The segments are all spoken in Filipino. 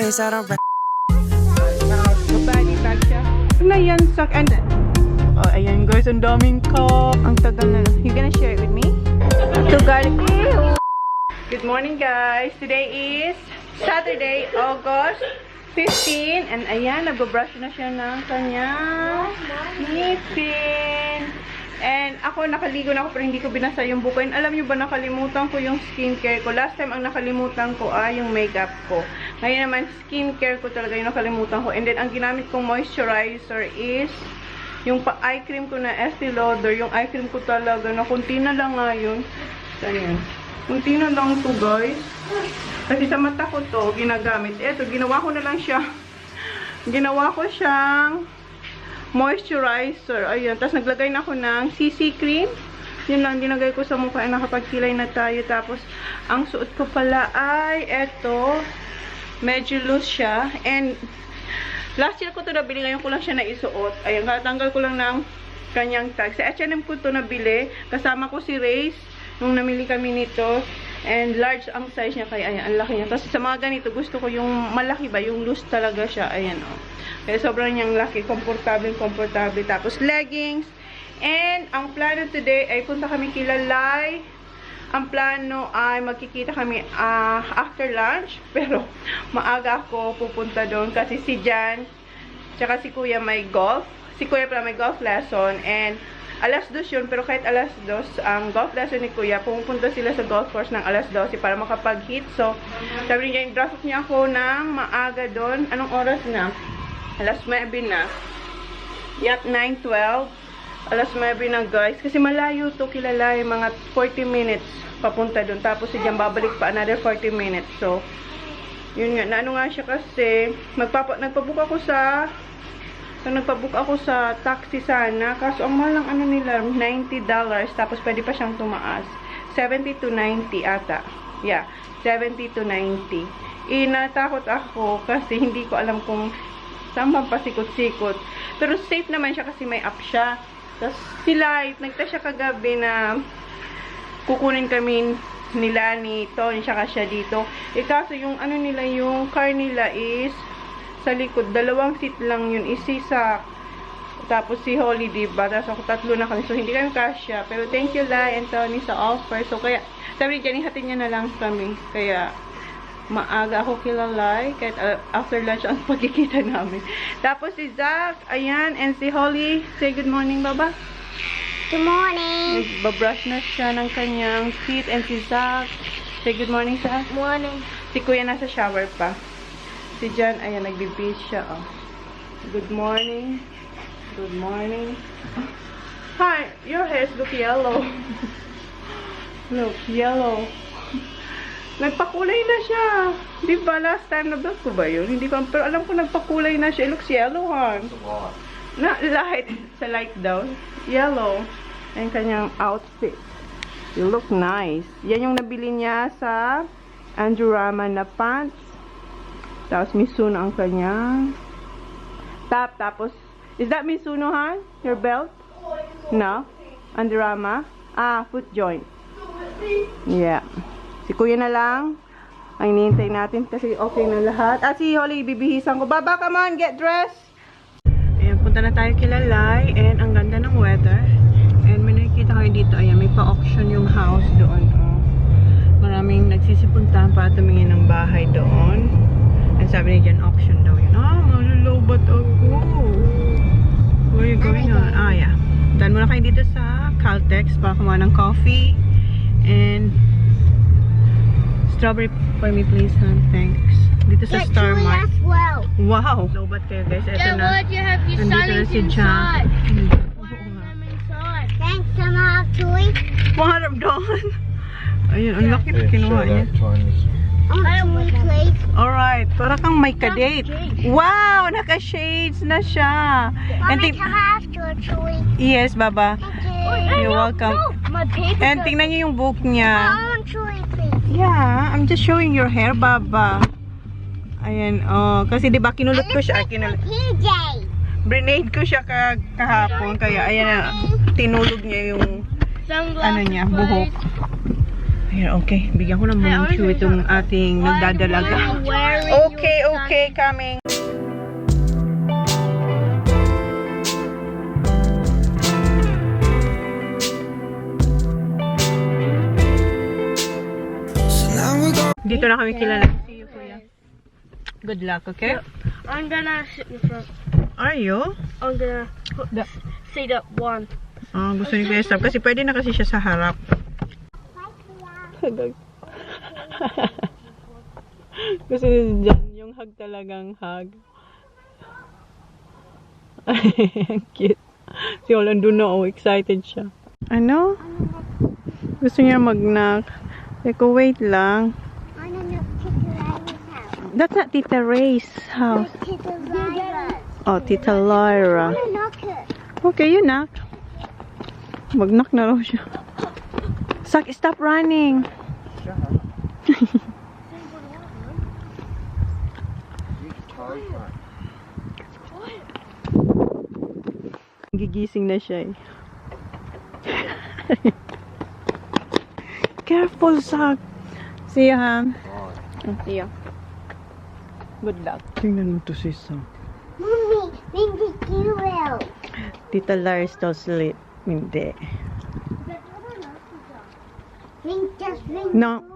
days I don't Body bag siya. Na yan, sak. And oh, ayan guys, ang daming cup. Ang tagal na. You gonna share it with me? To garlic. Good morning guys. Today is Saturday, August 15. And ayan, nag-brush na siya ng kanyang ngipin. And ako, nakaligo na ako pero hindi ko binasa yung buko. And alam nyo ba, nakalimutan ko yung skincare ko. Last time, ang nakalimutan ko ay yung makeup ko. Ngayon naman, skincare ko talaga yung nakalimutan ko. And then, ang ginamit kong moisturizer is yung eye cream ko na Estee Lauder. Yung eye cream ko talaga na kunti na lang nga yun. Saan yun? Kunti na lang to guys. Kasi sa mata ko to, ginagamit. Eto, ginawa ko na lang siya. Ginawa ko siyang moisturizer. Ayun. Tapos naglagay na ako ng CC cream. Yun lang, dinagay ko sa mukha. Nakapagkilay na tayo. Tapos, ang suot ko pala ay eto. Medyo loose siya. And, last year ko to nabili. Ngayon ko lang siya naisuot. Ayun, katanggal ko lang ng kanyang tag. Sa H&M ko to nabili. Kasama ko si Race. Nung namili kami nito. And large ang size niya. Kaya, ayan, ang laki niya. Tapos, sa mga ganito, gusto ko yung malaki ba? Yung loose talaga siya. Ayan, oh. Kaya sobrang niyang laki, komportable. Tapos leggings. And ang plano today ay punta kami Kilalay. Ang plano ay magkikita kami after lunch. Pero maaga ako pupunta doon kasi si Jan tsaka si Kuya may golf. Si Kuya pala may golf lesson. And alas 2 yun. Pero kahit alas 2 ang golf lesson ni Kuya, pupunta sila sa golf course ng alas 12 para makapag-hit. So sabi niya, drop off niya ako ng maaga doon. Anong oras na? Alas 9 na. Yat 9:12. Alas 9 na guys. Kasi malayo to Kilalay. Mga 40 minutes papunta dun. Tapos si Jan babalik pa another 40 minutes. So, yun nga. Naano nga siya kasi nagpabook ako sa taxi sana. Kaso ang mahal lang ano nila, $90. Tapos pwede pa siyang tumaas. 70 to 90 ata. Yeah. 70 to 90. Natakot ako kasi hindi ko alam kung saan pasikot-sikot. Pero safe naman siya kasi may app siya. Tapos sila, nagta siya kagabi na kukunin kami nila ni Tony siya dito. Kaso yung ano nila, yung car nila is sa likod. 2 seat lang yun. Isa. Tapos si Holly, diba? Tapos ako 3 na kami. So hindi kami kasya. Pero thank you Lai and Tony sa offer. So kaya, sabi niya, hatid niya na lang kami. Kaya maaga ako Kilalay. Kahit after lunch ang pagkikita namin. Tapos si Zach, ayan, and si Holly. Say good morning, Baba. Good morning. Nagbabrush na siya ng kanyang teeth. And si Zach. Say good morning, Zach. Morning. Si Kuya nasa shower pa. Si Jan, ayan, nagbibis siya. Oh. Good morning. Good morning. Hi, your hairs look yellow. Look, yellow. Nagpakulay na siya. Di ba last time na-vlog ko ba yun? Hindi ko, pero alam ko nagpakulay na siya. It looks yellow, han. Na light. Sa light daw. Yellow. Ang kanyang outfit. You look nice. Yan yung nabili niya sa Andurama na pants. Tapos Mizuno ang kanyang top. Tapos, is that Mizuno, han? Your belt? No? Andurama? Foot joint. Yeah. Si Kuya na lang ang hinihintay natin kasi okay na lahat. Si Holly, bibihisan ko. Baba, come on, get dressed! Ayan, punta na tayo Kilalay and ang ganda ng weather. And may nakikita kayo dito, ayan, may pa-auction yung house doon. Oh. Maraming nagsisipuntahan para tumingin ng bahay doon. And sabi niya dyan, auction daw yun. Malulubat ako. Where are you going on? Yeah. Dahil muna kayo dito sa Caltex para kumuha ng coffee. And strawberry for me please, hon. Thanks. Dito sa Star Mart. Well. Wow. Lobat kayo guys. Ito na. You have your Nandito na si John. Thanks, Mama. Chewy. $100. Ayun, ang laki na kinuha niya. Chewy, please. Alright. Para kang may kadate. Wow! Naka-shades na siya. And Mommy, can I ask you a Chewy? yes, Baba. Thank you. You're welcome. My paper. And tingnan niyo yung book niya. I want Chewy, please. Yeah, I'm just showing your hair, Baba. Ayan, oh. Kasi diba kinulot ko siya. PJ. Brinade ko siya kahapon. Kaya ayan na, tinulog niya yung ano niya, buhok. Ayan, okay. Bigyan ko na muna ng chew itong ating nagdadalaga. Okay, Okay, coming. Dito na kami kilala. See you, kuya. Good luck, okay? I'm gonna sit in front. Are you? I'm gonna sit up one. Gusto ni Kuya Stop kasi pwede na kasi siya sa harap. Gusto ni Jan yung hug talagang hug. Cute. Si Orlando na, excited siya. Ano? Gusto niya mag-knock. Teko, wait lang. I'm gonna Tita Lyra's house. That's not Tita Ray's house. Tita Lyra's. Oh, Tita Lyra. I'm gonna knock her. Okay, you knock. Mag-knock na raw siya. Stop running. Gigising na siya eh. Careful, Sak. See ya, ha? See ya. Good luck. Tingnan mo to si Sak. Mommy, maybe you will. Tita Lars daw sleep. Hindi. Just ring No. the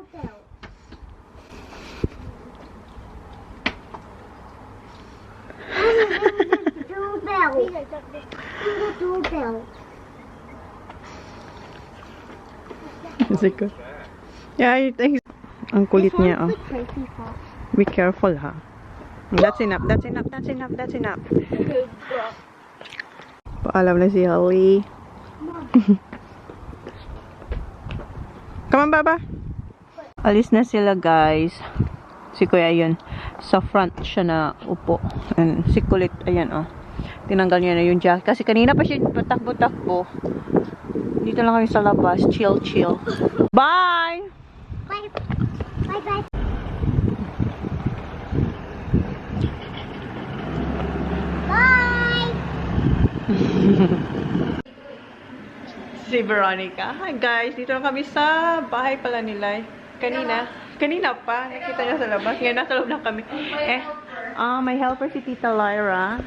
doorbell. Doorbell. Ring the doorbell. Sige. Yeah, I think ang kulit niya, oh. Crazy fox. Be careful, ha? That's enough. That's enough. That's enough. That's enough. Paalam na si Holly. Come on, Baba. Alis na sila, guys. Si Kuya, yun. Sa front siya na upo. And si Kulit, ayan, oh. Tinanggal niya na yung jacket. Kasi kanina pa siya patakbo-takbo. Dito lang kami sa labas. Chill, chill. Bye! Bye. Bye. Bye. Si Veronica. Hi guys, dito lang kami sa bahay pala nila. Kanina pa, nakita niya sa labas. Ngayon nasa loob lang kami. May helper si Tita Lyra.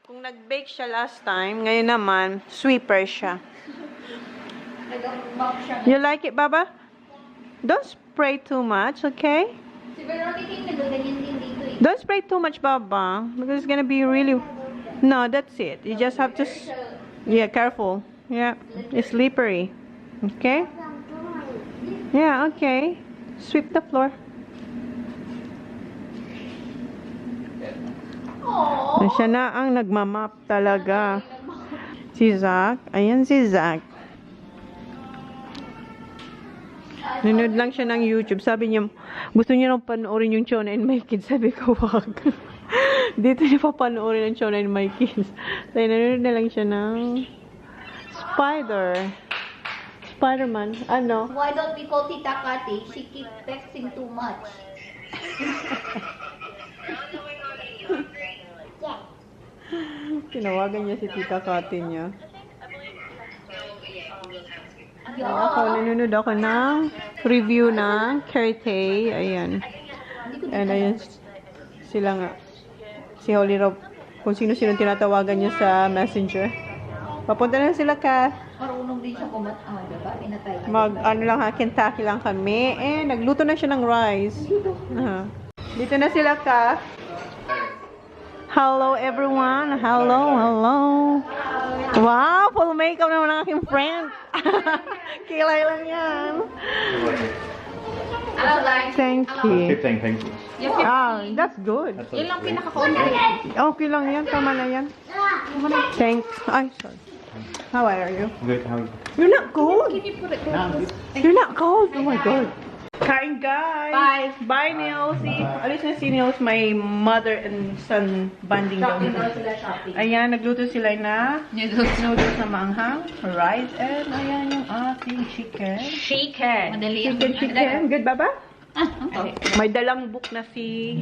Kung nag-bake siya last time, ngayon naman, sweeper siya. You like it, Baba? Don't spray too much, okay? Si Veronica yung nagaganyan din dito eh. Don't spray too much, Baba. Because it's gonna be really... No, that's it. You just have to... Yeah, careful. Yeah, it's slippery. Okay? Yeah, okay. Sweep the floor. Siya na ang nagmamap talaga. Si Zach. Ayan si Zach. Nanood lang siya ng YouTube. Sabi niya, gusto niya nang panoorin yung ChonaAndMyKids. Sabi ko, wag. Dito niya pa panoorin ang ChonaAndMyKids. Dahil nanood na lang siya ng Spider-Man. Ano? Why don't we call Tita Kati? She keep texting too much. Tinawagan niya si Tita Kati niya. Yeah. Ako, nanonood ako ng review ng Karate. Ayan. And ayan sila nga. Si Holly Rob. Kung sino-sino tinatawagan niya sa messenger. Papunta na sila ka. Marunong din siya diba? Pinatay niya. Ano lang ha, Kentucky lang kami. Nagluto na siya ng rice. Dito na sila ka. Hello everyone. Hello. Wow, full makeup naman ang aking friend. Kilay lang yan. Thank you. 15 pesos. That's good. Yun lang pinaka-kaunti. Okay lang yan. Tama na yan. Thanks. Ay, sorry. How are you? Good, how are you? You're not cold. No, good. You're not cold. Oh my God. Kain, guys. Bye. Bye, Nilsy. Alis na si Nils. May mother and son banding daw. Ayan, nagluto sila na noodles na maanghang, rice, and ayan yung ating chicken. Madali yan. Chicken. Good, Baba? Okay. May dalang book na si...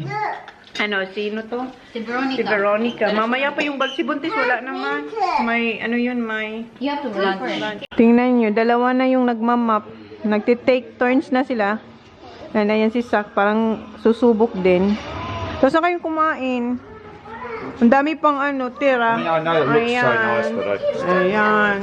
sino to? Si Veronica. Si Veronica. Mamaya pa yung si Buntis, wala naman. May, You have to run first. Tingnan nyo, dalawa na yung nagmamap. Nagtitake turns na sila. And ayan si Sak, parang susubok din. Tapos na kayong kumain. Ang dami pang ano, tira. I know it looks so nice, but Ayan.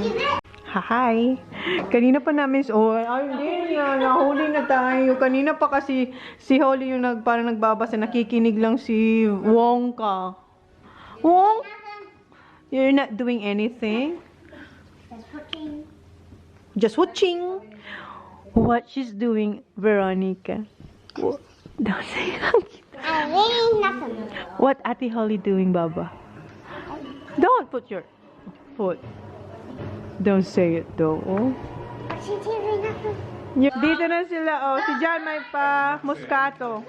Hi. Kanina pa namin, hindi yan. Nahuli na tayo. Kanina pa kasi si Holly yung parang nagbabasa. Nakikinig lang si Wongka. Wong? You're not doing anything? Just watching. What she's doing, Veronica. Don't say Nothing. What Ate Holly doing, Baba? Don't put your foot. Don't say it though. Oh. She's doing nothing. Dito na sila. Oh, si John may pa Moscato.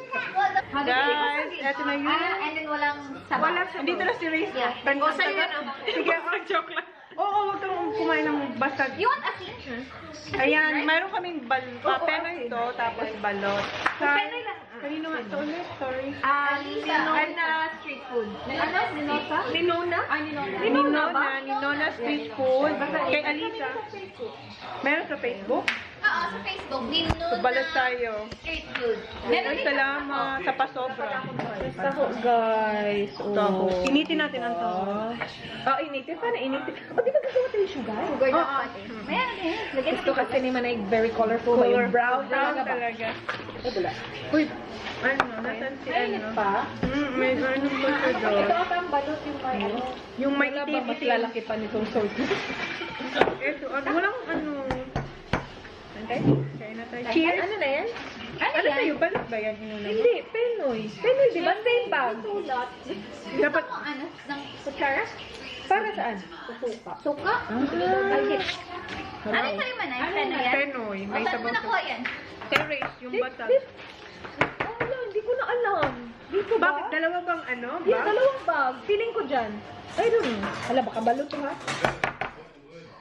Guys, eto na yun. And then walang sabaw. Dito na si Riz. Yeah. O, sa'yo yan. Sige, joke lang. Oo, huwag kang kumain ng basag. You want asin? Ayan, mayroon kaming penoy ito, tapos balot. Penoy lang. Kanino nga ito ulit? Sorry. Street food. Ano? Ninosa? Ninona? Ninona street food. Kay Alisa. Meron sa Facebook? Oo, sa Facebook. Ninona Balot tayo. street food. Ay, salamat. Sa pasobra. Taho, guys. Taho. Initin natin ang taho. Oh, initin? Paano initin? O, di ba gagawa tayo sugar? Sugar na pati. Meron eh. Gusto kasi ni Manay very colorful. Yung brown talaga. Uy, ano? Nasaan si ano? pa. May ano ba ito doon? Ito ang balot yung may ano. Yung may Wala ba mas itim-itim. lalaki pa nitong sword? Ito, walang ano. Antay, kaya na tayo. Cheers! Ano na yan? Ano sa'yo? Balot ba yan? Inuna mo? Hindi, Penoy. Penoy, di ba? Same bag. Dapat, Ano? Ng kutsara? Para saan? Suka? Ay, Ano yung sa'yo man? Ano yan? Penoy. May Saan mo sabaw nakuha yan? Terrace, yung batag. wala, hindi ko na alam. Dito ba? Bakit? Dalawa bang ano? Yung Ba? dalawang bag. Feeling ko dyan. I don't know. Hala, baka balot to ha?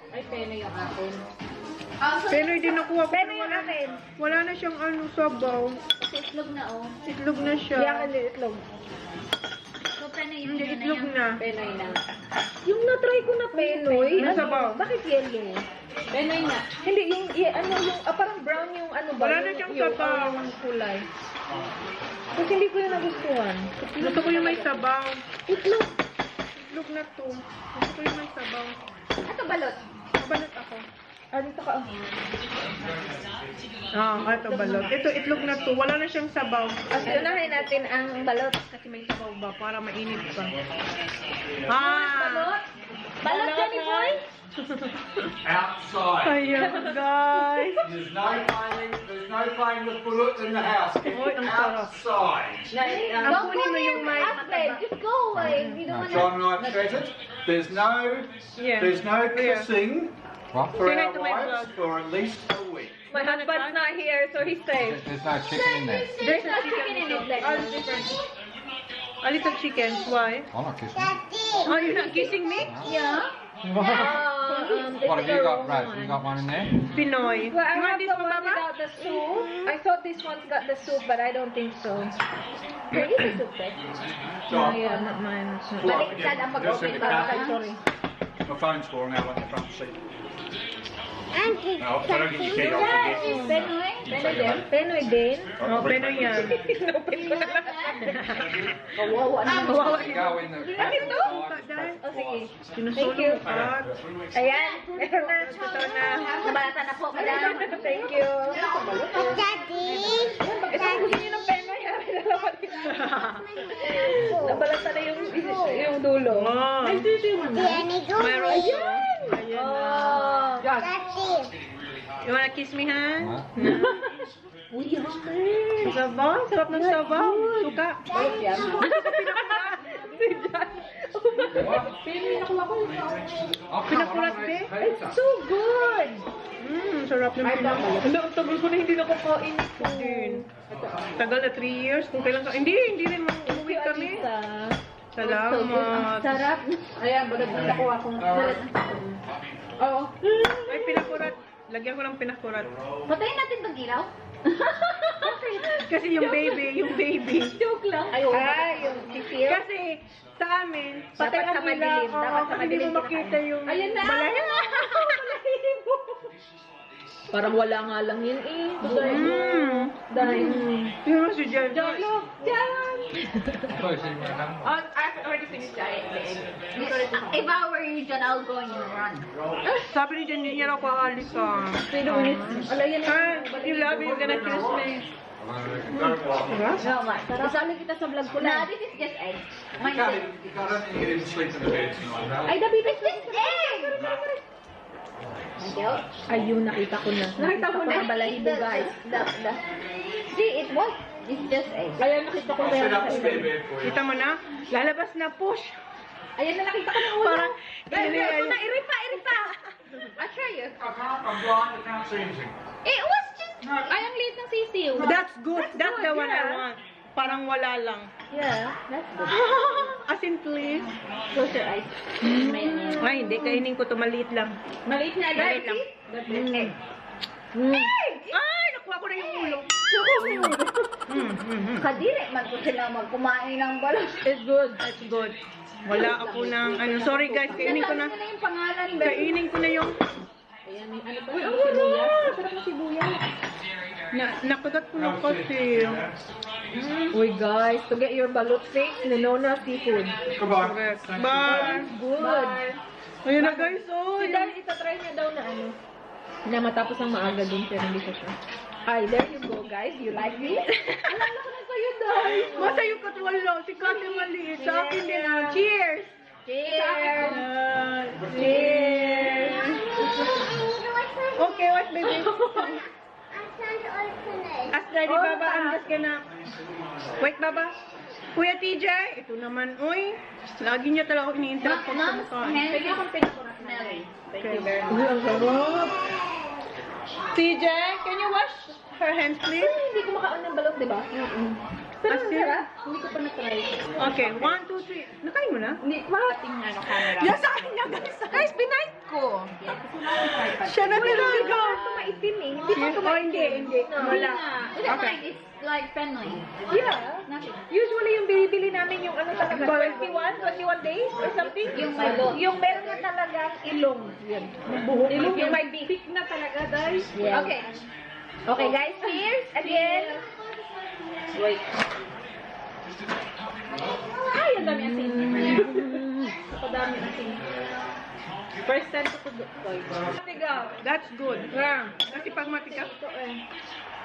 Ay, Penoy yung akin. Penoy din nakuha ko. Penoy yung akin. Wala na siyang ano, sabaw. Kasi itlog na oh. Itlog na siya. Yung akin din itlog. So, pwede yung Hindi, yun na itlog yan. na. Penoy na. Yung na-try ko na Penoy. Yung sabaw. Bakit yellow? Penoy na. Hindi, yung, parang brown yung ano ba? Wala na siyang sabaw. Yung kulay. Kasi hindi ko yung nagustuhan. Gusto ko yung may sabaw. Itlog. Itlog na to. Gusto ko yung may sabaw. Ito balot. Balot ako. Dito ka. Ito balot. Ito, itlog na to. Wala na siyang sabaw. Unahin natin ang balot. Kasi may sabaw ba? Para mainit pa. Balot? Balot ka ni Boy? outside. Ayan, guys. There's no playing with bullets in the house. Keep Oy, it ang sarap. outside. Ang kunin mo yung may mataba. Just go away. You don't No, wanna... John and I said it. There's no Where? kissing for Say hi our to my wives vlog. for at least a week. My husband's not here, so he's safe. There's no chicken in there. There's no chicken in it. A little chicken. Why? I'm not kissing. Daddy. Oh, you're not kissing me? Yeah. What have you got, Raz? You got one in there? Pinoy. Well, I You want have this the one, one Mama? without the soup. I thought this one's got the soup, but I don't think so. There is a soup there. John, Yeah, not mine. Baliktad ang Just pag-open in the para car. sa... Sorry. My phone's falling out on the front seat. Auntie. No, if I don't get your key, I'll forget. Penoy? Take it home. Penoy din. Oh, Pinoy yan. Inopin ko na lang. Kawawa naman. Kawawa You go in the Dahil. Oh, sige. Sinusulo you. ka. Ayan, meron na. Ito na. Nabalatan na po, madam. Thank you. Daddy. Ito gusto niyo ng penoy. Nalaman niyo. Nabalatan na yung dulo. Oh. Danny, go Mayroon away. ito. Ayan na. Oh. Daddy. You wanna kiss me, ha? Uy, Sabaw? Sarap ng sabaw. Suka. Balot yan. Si Jan. Pinakulat, be? It's so good. Sarap ng pinakulat. Ang tagal ko na hindi nakakain ito. Din. Tagal na 3 years. Kung kailan ka... Hindi rin umuwi kami. Salamat. Sarap. Ayan, balag nakuha akong Oo. Ay, pinakurat. Lagyan ko ng pinakurat. Patayin natin ba gilaw? Kasi yung baby. Joke lang. Ay, yung sisir. Kasi sa amin, Dapat ang sa madilim. ilaw, Dapat sa hindi madilim mo makita yung... Ayun na. Balahibo. Parang wala nga lang yun eh. Dahil, Yun mo si Jan. look, Jan! I've already finished the egg. If I were you, John, I'll go and you run. Sabi ni Jan, hindi niya raw kahalika. 3 minutes. Ala, yan You love it, you're gonna kiss me. No, ma. Isali kita sa vlog ko No, lang. this is just egg. You Mine can't, is you can't, I don't think you didn't sleep in the bed tonight, no? Ay, David, It's just egg! Ayaw. ayun, nakita ko na. Nakita ko na. Balahibo, guys. See, it was. It's just egg. Ayan, nakita ko I'll na set yan up sa a spare ilalim. bed for you. Kita mo na? Lalabas na, push. Ayan na, nakita ko na ulo. Parang, Guys, ito na, iripa! I'll show you. I can't, I'm blind, I can't see anything. It was just. Ay, ang liit ng sisiw. That's good. That's the one I yeah. want. Parang wala lang. Yeah, that's good. As in, please. Close your eyes. Ay, hindi. Kainin ko to. Maliit lang. Maliit na, Maliit lang. Egg. Ay, nakuha ko na yung ulo. Kadiri man ko sila magkumain ng balos. It's good. That's good. Wala ako ng, ano, sorry guys, kainin ko na. Nasabi na yung pangalan, babe. Kainin ko na yung, Ayan, may ano pa sa sibuyas. Masarap na sibuyas. nakagat ko na kasi. Uy, guys, to get your balut fix, Ninona Seafood. Goodbye. Bye. Good. Ayun na guys, oh. Si Dahil, itatry niya daw na ano. Na matapos ang maaga dun, pero hindi siya. Ay, there you go, guys. You like it? Alala ko na sa'yo, Dahil. Basta yung katwalo, si Kati maliit. Sa akin din, ah. Cheers! Cheers! Cheers! Okay, what baby? As ready, Baba. Andas ka na. Wait, Baba. Kuya TJ, ito naman, uy. Lagi niya talaga ako ini-interact pag Mom's kumakain. hand Pwede akong pinakura. smelly. Thank Okay. you very much. Uy, ang sarap. TJ, can you wash her hands, please? Hindi ko makaon ng balot, di ba? Pero ang Asin? sarap. Hindi ko pa na-try. Okay, 1, 2, 3. Nakain mo na? Hindi, what? Tingnan ang camera. Yan sa kanya, guys. Guys, pinight ko. Yeah, kasi namin tripod. Siya na talaga. Ito maitim eh. Hindi pa ito Oh, hindi. Wala. It's Okay. like, it's like friendly. Yeah. Nothing. Usually yung binibili namin yung ano talaga, 21 days or something. Yung balot. Yung meron na talagang ilong. Yan. Buhok. Ilong yung may big na talaga, guys. Yeah. Okay. Okay, guys. Cheers again. Wait. Ay, ang dami asin. Ako dami asin. First time ko to Matigas. That's good. Yeah. Kasi pag matigas, Ito eh.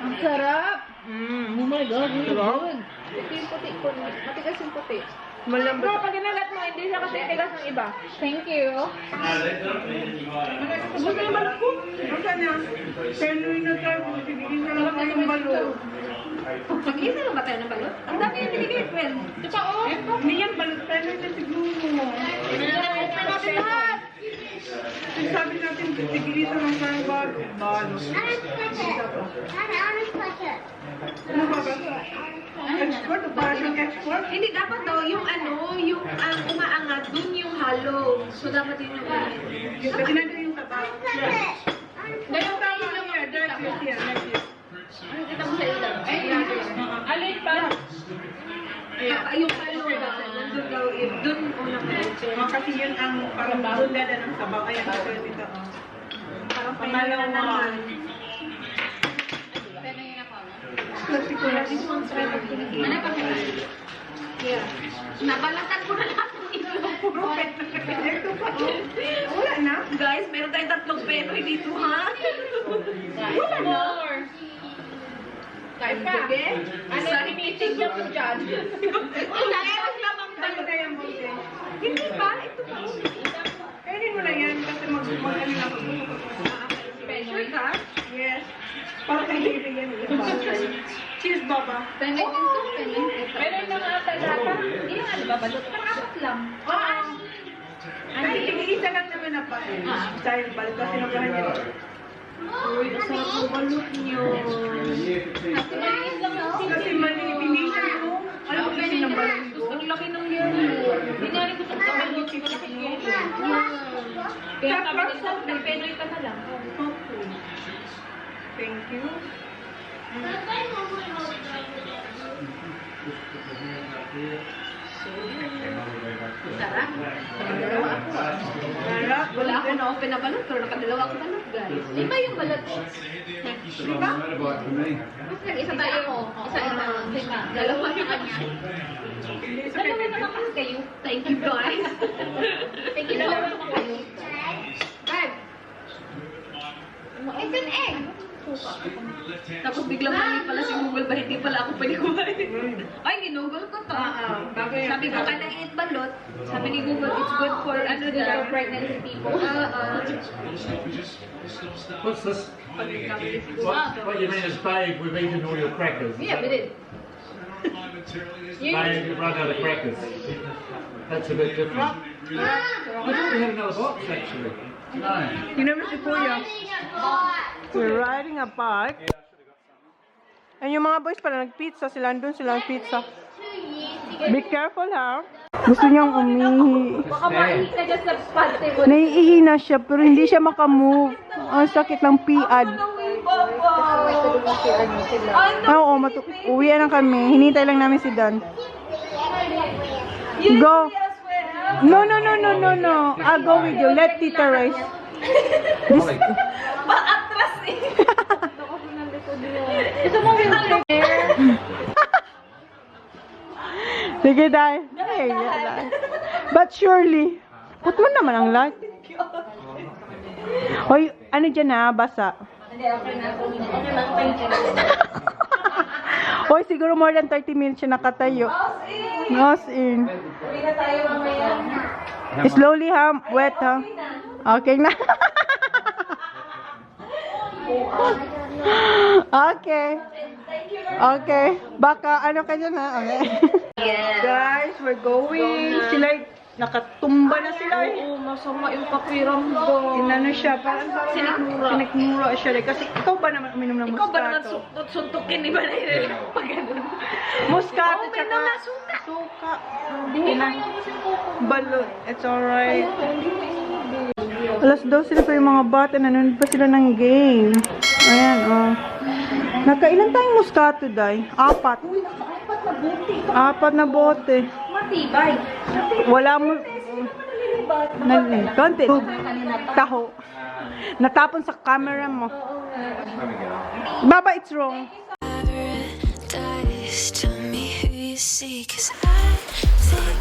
Ang sarap. Oh my God, really good. Ito yung puti ko. Matigas yung puti. malambot. Pero pag inalat mo, hindi siya kasi tigas ng iba. Thank you. Gusto yung balot ko? Basta na. Penuin na tayo. Bibigyan na lang ako ng balot. Mag-isa lang ba tayo ng balot? Ang dami yung binigay, friend. Ito pa, oh. Hindi yan balot. Penuin na siguro. Open natin lahat. Sabi natin, bibigyan na lang tayo balot. Ano ba ba? Export o para siyang export? Hindi, dapat daw yung ano, yung umaangat, dun yung hollow. So, dapat yun yung Kasi nandun yung sabaw. Ganun tama niya. That's it here. That's it. Ano kita mo sa ilan? Alin pa? Yung hollow daw, nandun daw, dun unang open. Kasi yun ang parang bulada ng sabaw. Ayan, ito dito. Parang pamalaw naman. Kasi ko na. Ano pa kaya? Yeah. Nabalatan ko na lahat ng ito. Puro pet. Ito pa. Wala na. Guys, meron tayong 3 penoy dito, ha? Wala na. Kain pa. Ano yung meeting niya po dyan? Meron lamang Ano na yung bote? Hindi pa. Ito pa. Kainin mo na yan kasi mag-ano na ako. Special ka? Yes. Para kay Baby yan. Cheers, Baba. Pengen ito, pengen ito. Meron na nga talaga. Hindi na nga balot. Parang apat lang. Ay, isa lang naman na pa. Dahil balik kasi ng bahay niya. Uy, masarap po balot niyo. Kasi mali, pinisa mo. Alam mo kasi ng balong ko? Ang laki ng yelo. Hindi nga rin gusto ko balot. Malaki yelo. Kaya sabi nila, nag-penoy ka na lang. Thank you. Sarap. Nakadalawa ako. Sarap. Wala ako na open na balot, pero nakadalawa ako balot, guys. Lima yung balot. Diba? Mas isa tayo. Isa. Dalawa sa kanya. Dalawa naman kasi kayo. Thank you, guys. Thank you, dalawa naman kayo. Guys. It's an egg. Tapos biglang mali pala si Google ba hindi pala ako pwede kumain. Ay, ginugol ko to. Sabi ko, can I eat balot? Sabi ni Google, it's good for ano daw, pregnancy people. What's this? What you mean is, babe, we've eaten all your crackers. Yeah, we did. Babe, you've run out of crackers. That's a bit different. I thought we had another box, actually. No. You never si Kuya. We're riding a bike. And yung mga boys pala nagpizza sila. Andun sila nagpizza. Be careful ha. Gusto niyang umihi. Baka maihi ka dyan sa pante mo. Naiihi na siya pero hindi siya makamove. Ang sakit ng piad. Oo, uwian na kami. Hinintay lang namin si Dan. Go. No. I'll go with you. Let Tita race. Atras eh. Ito mo yung Sige, Day. Hey, Day. But surely, put mo naman ang light. Hoy, ano dyan na? Basa. Hindi, okay na. Okay lang, thank you. Hoy, siguro more than 30 minutes siya nakatayo. Nose in. Uwi na tayo mamaya. Slowly ha, wet ha. Okay na. Okay. Okay. Baka ano ka dyan ha? Okay. Guys, we're going. Sila nakatumba na sila eh. Oo, masama yung pakiramdam. Inano siya, parang sinakmura siya eh. Kasi ikaw ba naman uminom ng Ikaw ba naman Moscato? suntukin ni ba na yun? Pag ganun. Moscato Oo, may tsaka naman, suka. suka. Hindi mo yung kasi Balot. It's alright. Alas 12 sila pa yung mga bata. Nanonood pa sila ng game. Ayan, oh. Nakailan tayong Moscato, Day? 4. Uy, naka-apat na buti. Apat na bote. Matibay. Wala mo. Konti. Taho. Natapon sa camera mo. Baba, it's wrong. Paradise, tell me who you see, 'cause I think